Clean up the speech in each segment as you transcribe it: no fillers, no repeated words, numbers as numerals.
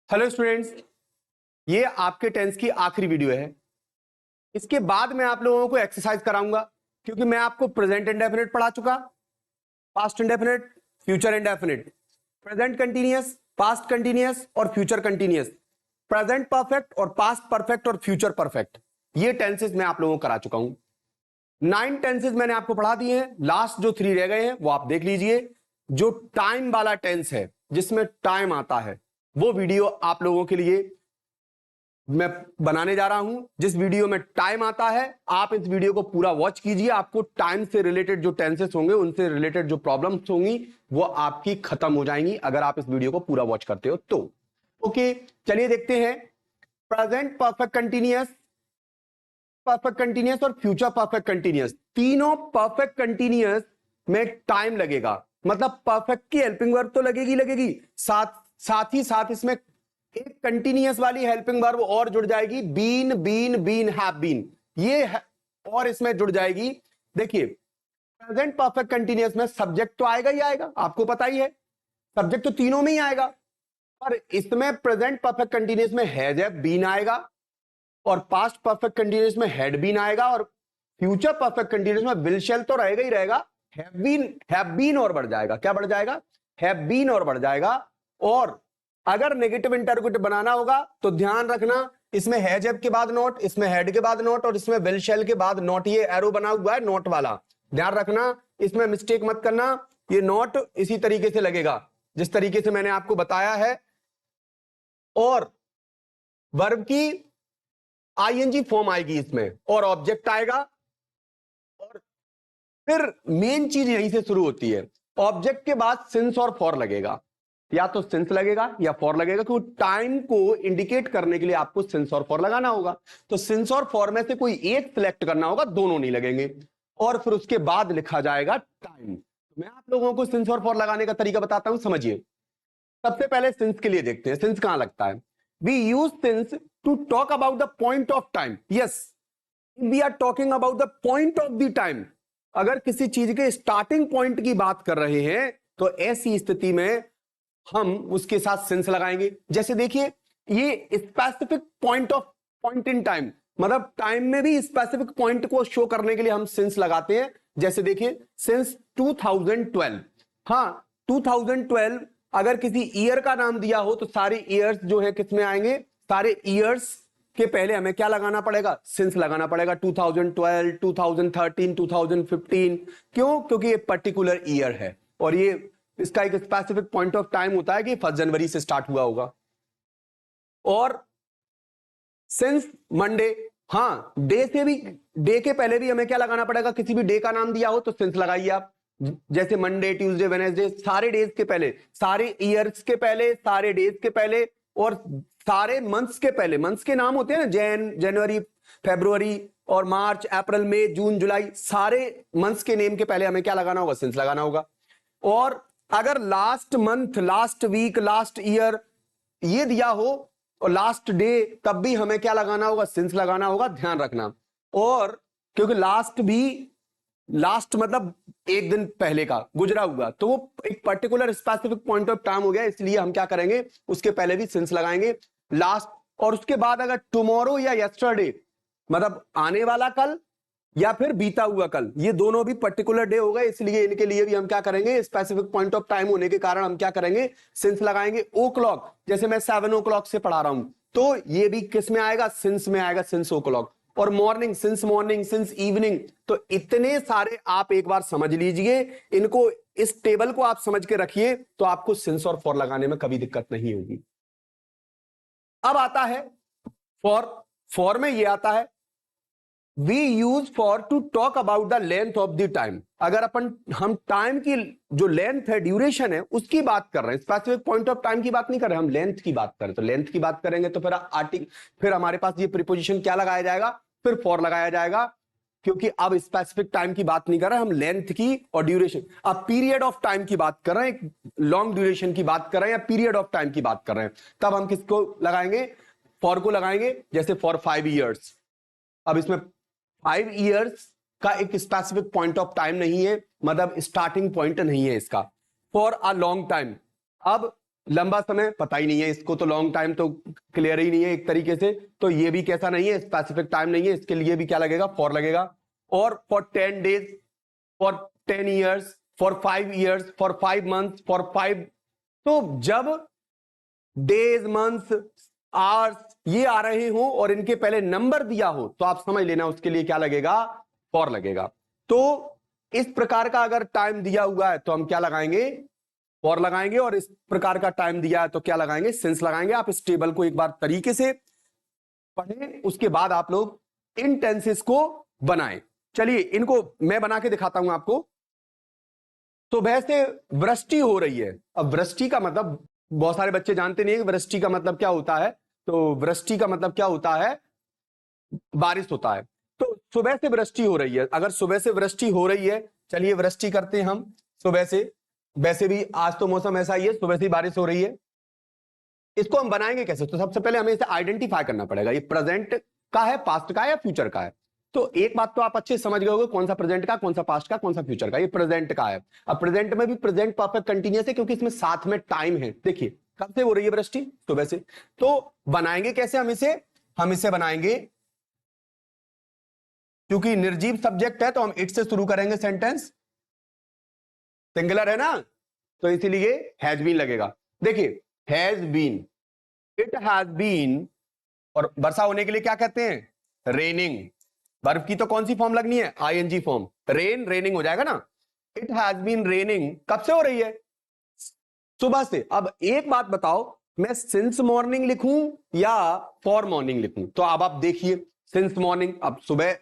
Hello students, ये आपके tense की आखिरी वीडियो है। इसके बाद मैं आप लोगों को एक्सरसाइज कराऊंगा, क्योंकि मैं आपको प्रेजेंट इंडेफिनिट पढ़ा चुका, past indefinite, future indefinite, present continuous, past continuous और फ्यूचर कंटीन्यूअस, प्रेजेंट परफेक्ट और पास्ट परफेक्ट और फ्यूचर परफेक्ट। ये टेंसेस मैं आप लोगों को करा चुका हूं। 9 टेंसेस मैंने आपको पढ़ा दिए हैं। लास्ट जो 3 रह गए हैं वो आप देख लीजिए। जो टाइम वाला टेंस है, जिसमें टाइम आता है, वो वीडियो आप लोगों के लिए मैं बनाने जा रहा हूं। जिस वीडियो में टाइम आता है, आप इस वीडियो को पूरा वॉच कीजिए। आपको टाइम से रिलेटेड जो टेंसेस होंगे, उनसे रिलेटेड जो प्रॉब्लम्स होंगी, वो आपकी खत्म हो जाएंगी अगर आप इस वीडियो को पूरा वॉच करते हो तो। ओके, चलिए देखते हैं। Present perfect continuous, perfect continuous और फ्यूचर परफेक्ट कंटीन्यूअस, तीनों परफेक्ट कंटीन्यूअस में टाइम लगेगा। मतलब परफेक्ट की हेल्पिंग वर्ब तो लगेगी, साथ ही साथ इसमें एक कंटीन्यूअस वाली हेल्पिंग वर्ब और जुड़ जाएगी, been been been have been, ये है, और इसमें जुड़ जाएगी। देखिए, प्रेजेंट परफेक्ट कंटीन्यूअस में सब्जेक्ट तो आएगा ही आएगा, आपको पता ही है, सब्जेक्ट तो तीनों में ही आएगा। पर इसमें प्रेजेंट परफेक्ट कंटीन्यूअस में हैज हैव बीन आएगा, और पास्ट परफेक्ट कंटीन्यूअस में हैड बीन आएगा, और फ्यूचर परफेक्ट कंटीन्यूअस में विल शैल तो रहेगा ही रहेगा, हैव बीन और बढ़ जाएगा। क्या बढ़ जाएगा? हैव बीन और बढ़ जाएगा। और अगर नेगेटिव इंटररोगेटिव बनाना होगा तो ध्यान रखना, इसमें हैज हैव के बाद नॉट, इसमें हैड के बाद नॉट, और इसमें विल शैल के बाद नॉट। ये एरो बना हुआ है नॉट वाला, ध्यान रखना, इसमें मिस्टेक मत करना। ये नॉट इसी तरीके से लगेगा जिस तरीके से मैंने आपको बताया है। और वर्ब की आईएनजी फॉर्म आएगी इसमें, और ऑब्जेक्ट आएगा। और फिर मेन चीज यहीं से शुरू होती है। ऑब्जेक्ट के बाद सिंस और फॉर लगेगा, या तो सिंस लगेगा या फॉर लगेगा, क्योंकि टाइम को इंडिकेट करने के लिए आपको सिंस और फॉर लगाना होगा। तो सिंस और फॉर में से कोई एक सिलेक्ट करना होगा, दोनों नहीं लगेंगे। और फिर उसके बाद लिखा जाएगा टाइम। मैं आप लोगों को सिंस और फॉर लगाने का तरीका बताता हूं, समझिए। सबसे पहले सिंस के लिए देखते हैं, सिंस कहां लगता है। We use since to talk about the point of time. Yes, we are talking about the point of the time. अगर किसी चीज के स्टार्टिंग पॉइंट की बात कर रहे हैं तो ऐसी स्थिति में हम उसके साथ सिंस लगाएंगे। जैसे देखिए, ये स्पेसिफिक पॉइंट इन टाइम, मतलब टाइम में भी स्पेसिफिक पॉइंट को शो करने के लिए हम सिंस लगाते हैं। जैसे देखिए, सिंस 2012। हाँ, 2012 अगर किसी ईयर का नाम दिया हो तो सारे ईयर्स जो है किस में आएंगे? सारे ईयर्स के पहले हमें क्या लगाना पड़ेगा? सिंस लगाना पड़ेगा। 2012, 2013, 2015। क्यों? क्योंकि ये पर्टिकुलर ईयर है, और ये इसका एक स्पेसिफिक पॉइंट ऑफ टाइम होता है कि 1 जनवरी से स्टार्ट हुआ होगा। और सिंस मंडे, हाँ, डे से भी, डे के पहले भी हमें क्या लगाना पड़ेगा? किसी भी डे का नाम दिया हो तो सिंस लगाइए आप। जैसे मंडे, ट्यूसडे, वेडनेसडे, सारे डेज के पहले, सारे ईयर्स के पहले, सारे डेज के पहले, और सारे मंथ्स के पहले। मंथ्स के नाम होते हैं ना, जनवरी, फरवरी और मार्च, अप्रैल, मई, जून, जुलाई, सारे मंथ्स के नेम के पहले हमें क्या लगाना होगा? सिंस लगाना होगा। और अगर last month, last week, last year ये दिया हो और लास्ट डे, तब भी हमें क्या लगाना होगा? सिंस लगाना होगा, ध्यान रखना। और क्योंकि लास्ट भी, लास्ट मतलब एक दिन पहले का गुजरा हुआ, तो वो एक particular specific point of time हो गया, इसलिए हम क्या करेंगे? उसके पहले भी सिंस लगाएंगे, लास्ट। और उसके बाद अगर टुमारो या यस्टरडे, मतलब आने वाला कल या फिर बीता हुआ कल, ये दोनों भी पर्टिकुलर डे हो गए, इसलिए इनके लिए भी हम क्या करेंगे? स्पेसिफिक पॉइंट ऑफ टाइम होने के कारण हम क्या करेंगे? सिंस लगाएंगे। ओ क्लॉक, जैसे मैं 7 o'clock से पढ़ा रहा हूं, तो ये भी किस में आएगा? सिंस में आएगा, सिंस ओ क्लॉक। और मॉर्निंग, सिंस इवनिंग। तो इतने सारे आप एक बार समझ लीजिए, इनको, इस टेबल को आप समझ के रखिए, तो आपको सिंस और फॉर लगाने में कभी दिक्कत नहीं होगी। अब आता है फॉर। फॉर में ये आता है, we use for to talk about the length of the time. अगर हम टाइम की जो लेंथ है, ड्यूरेशन है, उसकी बात कर रहे हैं, स्पेसिफिक पॉइंट ऑफ टाइम की बात नहीं कर रहे, हम लेंथ की बात कर रहे हैं। तो लेंथ की बात करेंगे तो फिर हमारे पास ये प्रीपोजिशन क्या लगाया जाएगा? फिर फॉर लगाया जाएगा, क्योंकि अब स्पेसिफिक टाइम की बात नहीं कर रहे, हम लेंथ की और ड्यूरेशन, अब पीरियड ऑफ टाइम की बात कर रहे हैं, लॉन्ग ड्यूरेशन की बात कर रहे हैं या पीरियड ऑफ टाइम की बात कर रहे हैं, तब हम किसको लगाएंगे? फॉर को लगाएंगे। जैसे फॉर 5 years, अब इसमें 5 years का एक स्पेसिफिक पॉइंट ऑफ टाइम नहीं है, मतलब स्टार्टिंग पॉइंट नहीं है इसका। फॉर अ लॉन्ग टाइम, अब लंबा समय पता ही नहीं है इसको, तो लॉन्ग टाइम तो क्लियर ही नहीं है एक तरीके से, तो ये भी कैसा नहीं है, स्पेसिफिक टाइम नहीं है, इसके लिए भी क्या लगेगा, फॉर लगेगा। और for 10 days, for 10 years, for 5 years, for 5 months, for 5, तो जब डेज, मंथ्स, आवर्स ये आ रहे हो और इनके पहले नंबर दिया हो तो आप समझ लेना उसके लिए क्या लगेगा, फॉर लगेगा। तो इस प्रकार का अगर टाइम दिया हुआ है तो हम क्या लगाएंगे, फॉर लगाएंगे, और इस प्रकार का टाइम दिया है तो क्या लगाएंगे, सिंस लगाएंगे। आप इस टेबल को एक बार तरीके से पढ़ें, उसके बाद आप लोग इन टेंसेस को बनाएं। चलिए इनको मैं बना के दिखाता हूं आपको। सुबह से वृष्टि हो रही है। अब वृष्टि का मतलब बहुत सारे बच्चे जानते नहीं है कि वृष्टि का मतलब क्या होता है। तो वृष्टि का मतलब क्या होता है, बारिश होता है। तो सुबह से वृष्टि हो रही है, अगर सुबह से वृष्टि हो रही है, चलिए वृष्टि करते हैं हम सुबह से। वैसे भी आज तो मौसम ऐसा ही है, सुबह से बारिश हो रही है। इसको हम बनाएंगे कैसे, तो सबसे पहले हमें इसे आइडेंटिफाई करना पड़ेगा, ये प्रेजेंट का है, पास्ट का है या फ्यूचर का है। तो एक बात तो आप अच्छे से समझ गए होंगे, कौन सा प्रेजेंट का, कौन सा पास्ट का, कौन सा फ्यूचर का। ये प्रेजेंट का है। अब प्रेजेंट में भी प्रेजेंट परफेक्ट कंटिन्यूअस है क्योंकि इसमें साथ में टाइम है। देखिए कब से हो रही है वृष्टि, सुबह से। तो बनाएंगे कैसे हम इसे बनाएंगे, क्योंकि निर्जीव सब्जेक्ट है तो हम इट से शुरू करेंगे सेंटेंस, सिंगुलर है ना, तो इसीलिए हैज बीन लगेगा। देखिए has been, it has been, और वर्षा होने के लिए क्या कहते हैं, रेनिंग। वर्ब की तो कौन सी फॉर्म लगनी है, आईएनजी फॉर्म, रेन रेनिंग हो जाएगा ना। इट हैज बीन रेनिंग कब से हो रही है, सुबह से। अब एक बात बताओ, मैं सिंस मॉर्निंग लिखूं या फॉर मॉर्निंग लिखूं, तो अब आप देखिए सिंस मॉर्निंग, अब सुबह,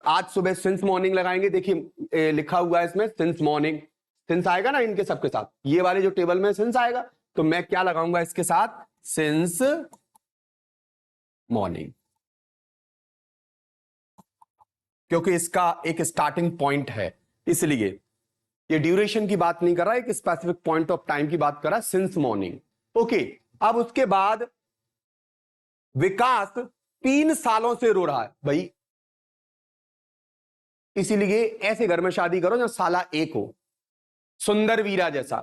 आज सुबह सिंस मॉर्निंग लगाएंगे। देखिए लिखा हुआ है इसमें सिंस मॉर्निंग, सिंस आएगा ना इनके सबके साथ, ये वाले जो टेबल में सिंस आएगा, तो मैं क्या लगाऊंगा इसके साथ, सिंस मॉर्निंग, क्योंकि इसका एक स्टार्टिंग पॉइंट है। इसलिए ये ड्यूरेशन की बात नहीं कर रहा, एक स्पेसिफिक पॉइंट ऑफ टाइम की बात कर रहा, सिंस मॉर्निंग। ओके, अब उसके बाद विकास 3 सालों से रो रहा है भाई, इसीलिए ऐसे घर में शादी करो जहां साला एक हो, सुंदर वीरा जैसा।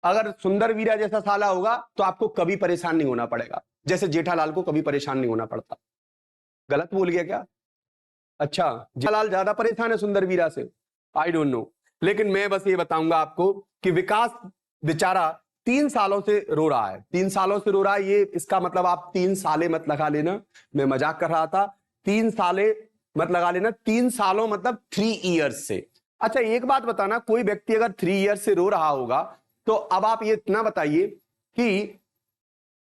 अगर सुंदर वीरा जैसा साला होगा तो आपको कभी परेशान नहीं होना पड़ेगा, जैसे जेठालाल को कभी परेशान नहीं होना पड़ता। गलत बोल गया क्या, अच्छा जेठालाल ज्यादा परेशान है सुंदर वीरा से, आई डोंट नो। लेकिन मैं बस ये बताऊंगा आपको कि विकास बेचारा 3 सालों से रो रहा है, 3 सालों से रो रहा है। ये इसका मतलब आप 3 साले मत लगा लेना, मैं मजाक कर रहा था। 3 साले मत लगा लेना, 3 सालों मतलब 3 ईयर्स से। अच्छा एक बात बताना, कोई व्यक्ति अगर 3 ईयर्स से रो रहा होगा, तो अब आप ये इतना बताइए कि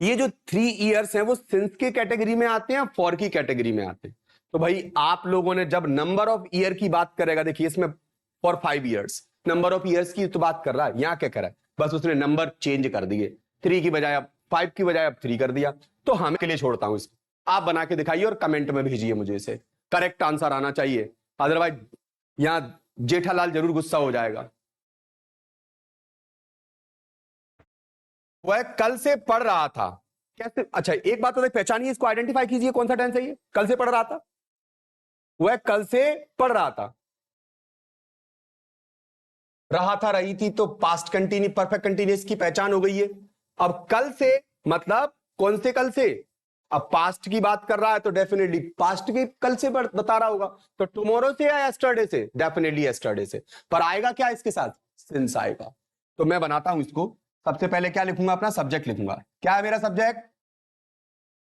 ये जो 3 ईयर्स हैं वो सिंस की कैटेगरी में आते हैं, फॉर की कैटेगरी में आते हैं। तो भाई आप लोगों ने जब नंबर ऑफ ईयर की बात करेगा, देखिए इसमें for 5 years, number of years की तो बात कर रहा है, यहां क्या कर रहा है, बस उसने नंबर चेंज कर दिए, 3 की बजाय अब 5 की बजाय अब 3 कर दिया। तो हम के लिए छोड़ता हूं इसको, आप बना के दिखाइए और कमेंट में भेजिए मुझे, इसे करेक्ट आंसर आना चाहिए, अदरवाइज यहां जेठालाल जरूर गुस्सा हो जाएगा। वह कल से पढ़ रहा था, कैसे, अच्छा एक बात तो पहचानिए, इसको आइडेंटिफाई कीजिए कौन सा टेंस है ये, कल से पढ़ रहा था, वह कल से पढ़ रहा था, रहा था रही थी, तो पास्ट कंटिन्यू परफेक्ट कंटिन्यूअस की पहचान हो गई है। अब कल से मतलब कौन से कल से, अब पास्ट की बात कर रहा है तो डेफिनेटली पास्ट के कल से बता रहा होगा, तो टुमारो से या यस्टरडे से, डेफिनेटली यस्टरडे से। पर आएगा क्या इसके साथ, सिंस आएगा। तो मैं बनाता हूं इसको, सबसे पहले क्या लिखूंगा, अपना सब्जेक्ट लिखूंगा। क्या है मेरा सब्जेक्ट,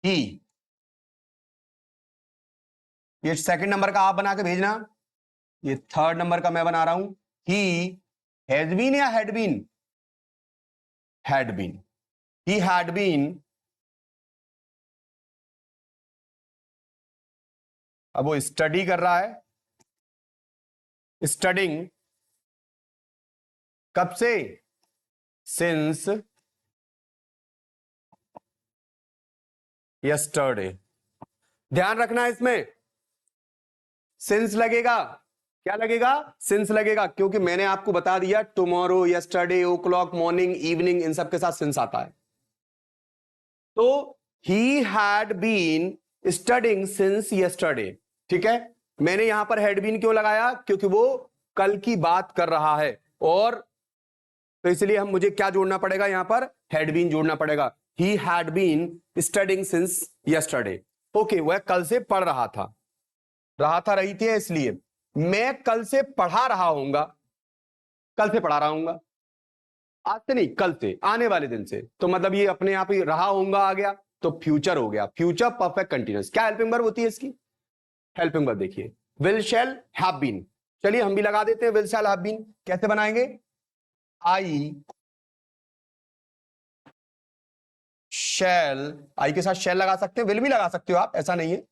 ही। ये सेकंड नंबर का आप बना के भेजना, ये थर्ड नंबर का मैं बना रहा हूं, ही हैज बीन या had been, had been, he had been. अब वो स्टडी कर रहा है, स्टडिंग कब से, सिंस यस्टरडे। ध्यान रखना है इसमें सिंस लगेगा, क्या लगेगा, सिंस लगेगा, क्योंकि मैंने आपको बता दिया tomorrow, yesterday, o'clock, morning, evening, इन सब के साथ सिंस आता है। तो he had been studying since yesterday, ठीक है। मैंने यहां पर हैड बीन क्यों लगाया, क्योंकि वो कल की बात कर रहा है, और तो इसलिए हम मुझे क्या जोड़ना पड़ेगा यहां पर, हैड बीन जोड़ना पड़ेगा। He had been studying since yesterday. Okay, वह कल से पढ़ रहा था, रही थी इसलिए मैं कल से पढ़ा रहा हूंगा, कल से पढ़ा रहा हूंगा, आज से नहीं, कल से, आने वाले दिन से। तो मतलब ये अपने आप ही रहा हूंगा आ गया, तो फ्यूचर हो गया, फ्यूचर परफेक्ट कंटिन्यूअस। क्या हेल्पिंग वर्ब होती है इसकी? हेल्पिंग वर्ब देखिए, विल शैल हैव बीन। चलिए हम भी लगा देते हैं विल शैल हैव बीन। कैसे बनाएंगे? आई शैल, आई के साथ शैल लगा सकते हैं, विल भी लगा सकते हो आप, ऐसा नहीं है।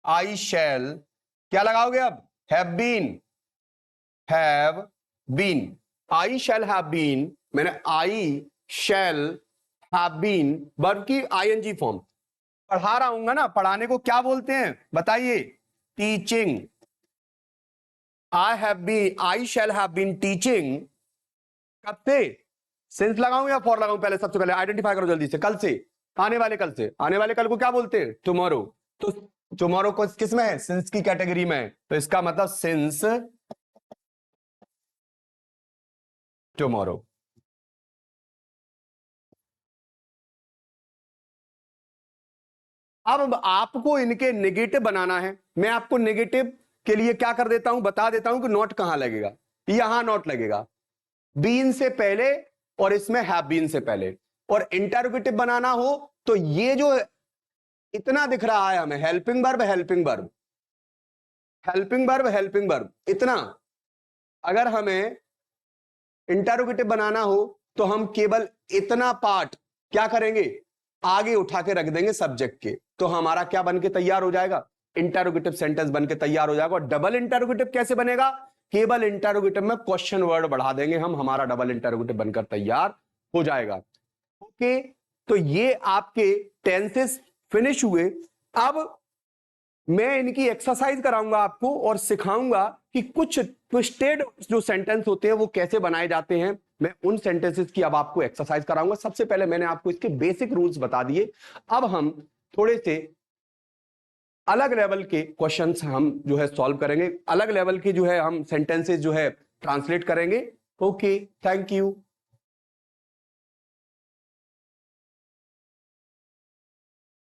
आई शैल, क्या लगाओगे अब? Have been, have been, I shall have been. मैंने I shall have been verb की आईएनजी फॉर्म, पढ़ा रहा हूंगा ना, पढ़ाने को क्या बोलते हैं बताइए? Teaching. I shall have been teaching, कब से? सिंस लगाऊं या फॉर लगाऊं? पहले सबसे पहले आइडेंटिफाई करो जल्दी से, कल से, आने वाले कल से। आने वाले कल को क्या बोलते हैं? टुमारो। तो टुमारो को किस में है? सिंस की कैटेगरी में है, तो इसका मतलब सिंस टुमारो। अब आपको इनके नेगेटिव बनाना है। मैं आपको नेगेटिव के लिए क्या कर देता हूं, बता देता हूं कि नोट कहां लगेगा। यहां नोट लगेगा, बीन से पहले और इसमें हैव बीन से पहले। और इंटरोगेटिव बनाना हो तो ये जो इतना दिख रहा है हमें, helping verb, helping verb, helping verb, helping verb, इतना अगर हमें इंटरोगेटिव बनाना हो तो हम केवल इतना पार्ट क्या करेंगे, आगे उठा के रख देंगे सब्जेक्ट के, तो हमारा क्या बन के तैयार हो जाएगा? इंटरोगेटिव सेंटेंस बन के तैयार हो जाएगा। और डबल इंटरोगेटिव कैसे बनेगा? केवल इंटरोगेटिव में क्वेश्चन वर्ड बढ़ा देंगे हम, हमारा डबल इंटरोगेटिव बनकर तैयार हो जाएगा। ओके, तो ये आपके टेंसेस फिनिश हुए। अब मैं इनकी एक्सरसाइज कराऊंगा आपको और सिखाऊंगा कि कुछ ट्विस्टेड जो सेंटेंस होते हैं वो कैसे बनाए जाते हैं। मैं उन सेंटेंसेस की अब आपको एक्सरसाइज कराऊंगा। सबसे पहले मैंने आपको इसके बेसिक रूल्स बता दिए, अब हम थोड़े से अलग लेवल के क्वेश्चंस हम जो है सॉल्व करेंगे, अलग लेवल के जो है हम सेंटेंसेस जो है ट्रांसलेट करेंगे। Okay, thank you.